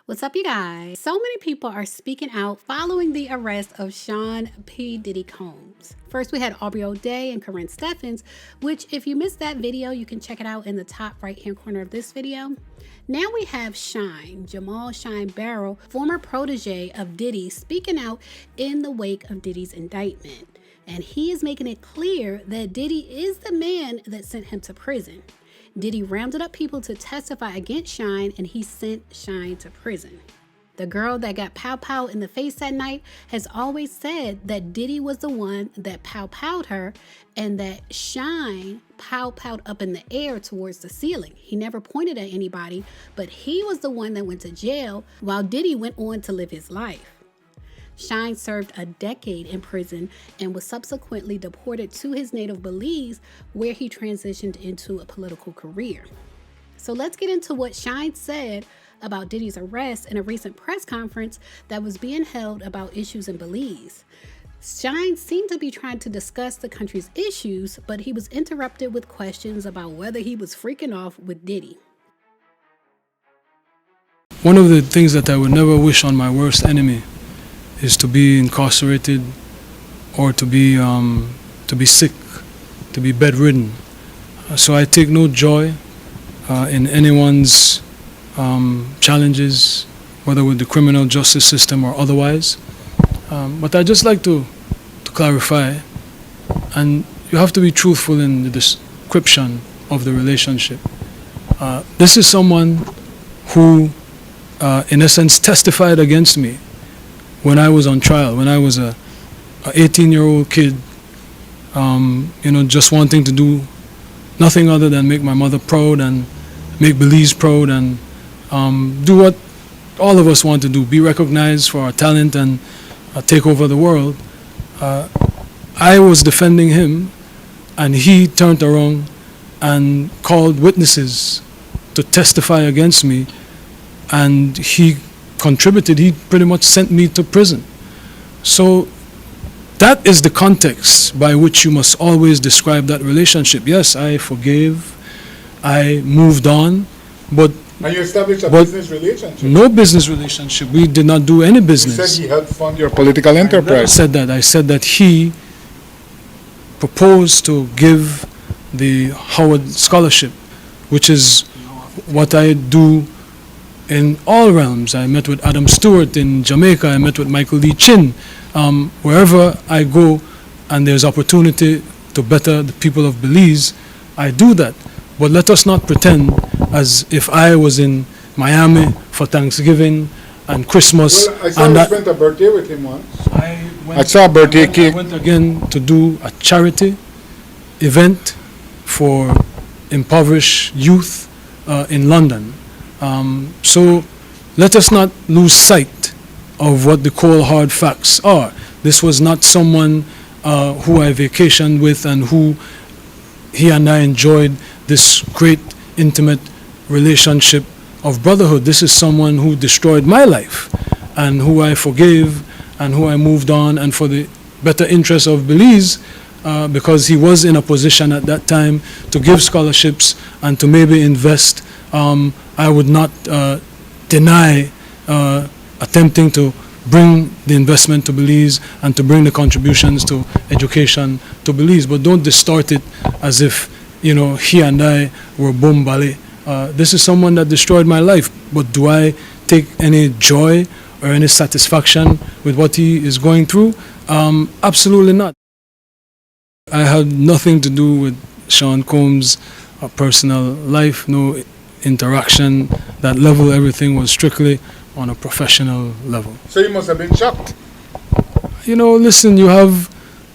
What's up, you guys? So many people are speaking out following the arrest of Sean P. Diddy Combs. First, we had Aubrey O'Day and Corinne Steffens, which if you missed that video, you can check it out in the top right-hand corner of this video. Now we have Jamal Shyne Barrow, former protege of Diddy, speaking out in the wake of Diddy's indictment. And he is making it clear that Diddy is the man that sent him to prison. Diddy rounded up people to testify against Shyne, and he sent Shyne to prison. The girl that got pow-pow in the face that night has always said that Diddy was the one that pow-powed her and that Shyne pow-powed up in the air towards the ceiling. He never pointed at anybody, but he was the one that went to jail while Diddy went on to live his life. Shyne served a decade in prison and was subsequently deported to his native Belize, where he transitioned into a political career. So let's get into what Shyne said about Diddy's arrest in a recent press conference that was being held about issues in Belize. Shyne seemed to be trying to discuss the country's issues, but he was interrupted with questions about whether he was freaking off with Diddy. One of the things that I would never wish on my worst enemy is to be incarcerated or to be sick, to be bedridden. So I take no joy in anyone's challenges, whether with the criminal justice system or otherwise. But I just like to clarify, and you have to be truthful in the description of the relationship. This is someone who, in essence, testified against me when I was on trial, when I was a 18-year-old kid, just wanting to do nothing other than make my mother proud and make Belize proud and do what all of us want to do, be recognized for our talent and take over the world. I was defending him, and he turned around and called witnesses to testify against me, and he contributed. He pretty much sent me to prison. So that is the context by which you must always describe that relationship. Yes, I forgave, I moved on, but and you established a business relationship. No business relationship. We did not do any business. You said he helped fund your political enterprise. I said that. I said that he proposed to give the Howard Scholarship, which is what I do in all realms. I met with Adam Stewart in Jamaica. I met with Michael Lee Chin. Wherever I go and there's opportunity to better the people of Belize, I do that. But let us not pretend as if I was in Miami for Thanksgiving and Christmas. Well, I saw you spent a birthday with him once. I saw a birthday cake. I went again to do a charity event for impoverished youth in London. So let us not lose sight of what the cold hard facts are. This was not someone who I vacationed with and who he and I enjoyed this great intimate relationship of brotherhood. This is someone who destroyed my life and who I forgave and who I moved on, and for the better interest of Belize, because he was in a position at that time to give scholarships and to maybe invest. I would not deny attempting to bring the investment to Belize and to bring the contributions to education to Belize, but don't distort it as if he and I were bombale. This is someone that destroyed my life, but do I take any joy or any satisfaction with what he is going through? Absolutely not. I had nothing to do with Sean Combs' personal life, no interaction, that level. Everything was strictly on a professional level. So you must have been shocked. Listen, you have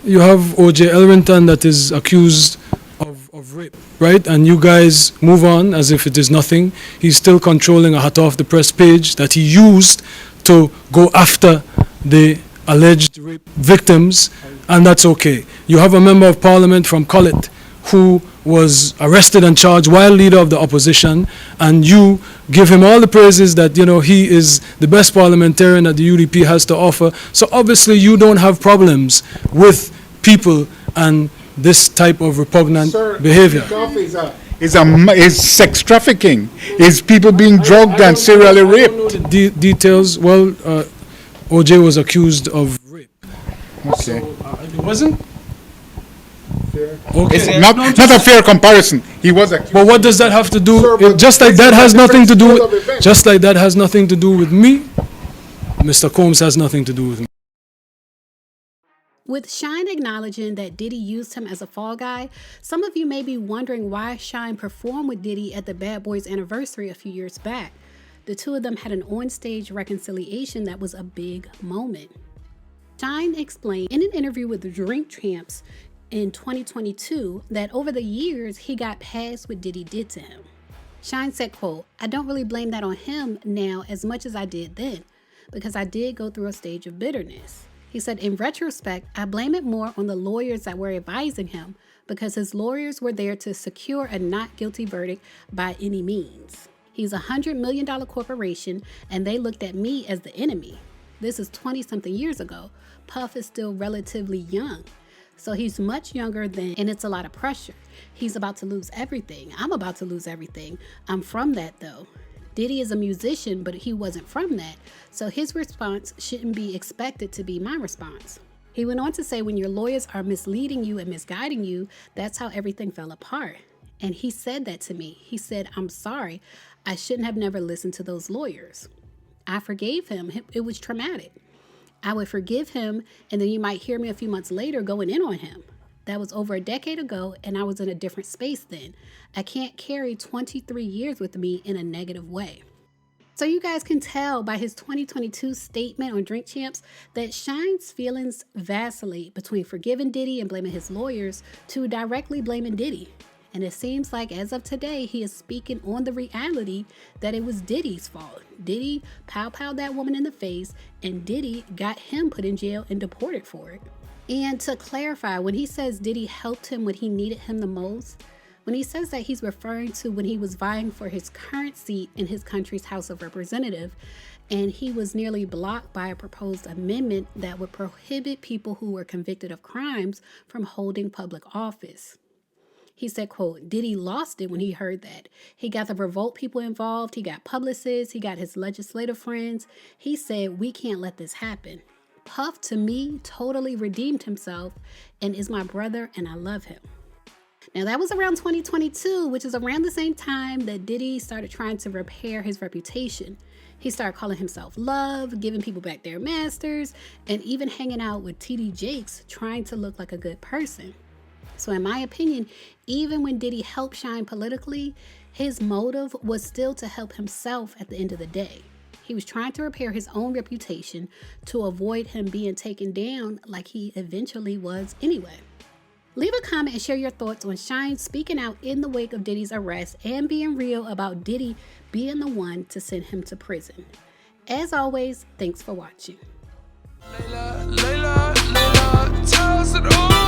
O.J. Elrington that is accused of rape, right? And you guys move on as if it is nothing. He's still controlling a hot off the press page that he used to go after the alleged rape victims, and that's okay. You have a member of parliament from Collet who was arrested and charged while leader of the opposition, and you give him all the praises that he is the best parliamentarian that the UDP has to offer. So obviously you don't have problems with people and this type of repugnant behavior. is sex trafficking, is people being drugged and serially I don't raped. know the details. Well, OJ was accused of rape. Okay. It wasn't? Okay. It's not a fair comparison. He was accused. But what does that have to do? Sir, but Just like that has nothing to do. scale of events. Just like that has nothing to do with me. Mr. Combs has nothing to do with me. With Shyne acknowledging that Diddy used him as a fall guy, some of you may be wondering why Shyne performed with Diddy at the Bad Boys anniversary a few years back. The two of them had an on-stage reconciliation that was a big moment. Shyne explained in an interview with the Drink Champs in 2022 that over the years he got past what Diddy did to him. Shyne said, quote, "I don't really blame that on him now as much as I did then, because I did go through a stage of bitterness." He said, "In retrospect, I blame it more on the lawyers that were advising him because his lawyers were there to secure a not guilty verdict by any means. He's a $100 million corporation and they looked at me as the enemy. This is 20-something years ago. Puff is still relatively young. So he's much younger than, and it's a lot of pressure. He's about to lose everything. I'm about to lose everything. I'm from that though. Diddy is a musician, but he wasn't from that. So his response shouldn't be expected to be my response." He went on to say, when your lawyers are misleading you and misguiding you, that's how everything fell apart. And he said that to me. He said, "I'm sorry. I shouldn't have never listened to those lawyers." I forgave him. It was traumatic. I would forgive him, and then you might hear me a few months later going in on him. That was over a decade ago, and I was in a different space then. I can't carry 23 years with me in a negative way. So you guys can tell by his 2022 statement on Drink Champs that Shyne's feelings vacillate between forgiving Diddy and blaming his lawyers to directly blaming Diddy. And it seems like as of today, he is speaking on the reality that it was Diddy's fault. Diddy pow-powed that woman in the face, and Diddy got him put in jail and deported for it. And to clarify, when he says Diddy helped him when he needed him the most, when he says that, he's referring to when he was vying for his current seat in his country's House of Representatives, and he was nearly blocked by a proposed amendment that would prohibit people who were convicted of crimes from holding public office. He said, quote, "Diddy lost it when he heard that. He got the revolt people involved. He got publicists. He got his legislative friends. He said, we can't let this happen. Puff, to me, totally redeemed himself and is my brother, and I love him." Now, that was around 2022, which is around the same time that Diddy started trying to repair his reputation. He started calling himself Love, giving people back their masters, and even hanging out with TD Jakes, trying to look like a good person. So in my opinion, even when Diddy helped Shyne politically, his motive was still to help himself at the end of the day. He was trying to repair his own reputation to avoid him being taken down like he eventually was anyway. Leave a comment and share your thoughts on Shyne speaking out in the wake of Diddy's arrest and being real about Diddy being the one to send him to prison. As always, thanks for watching. Layla, Layla, Layla, tell us it all.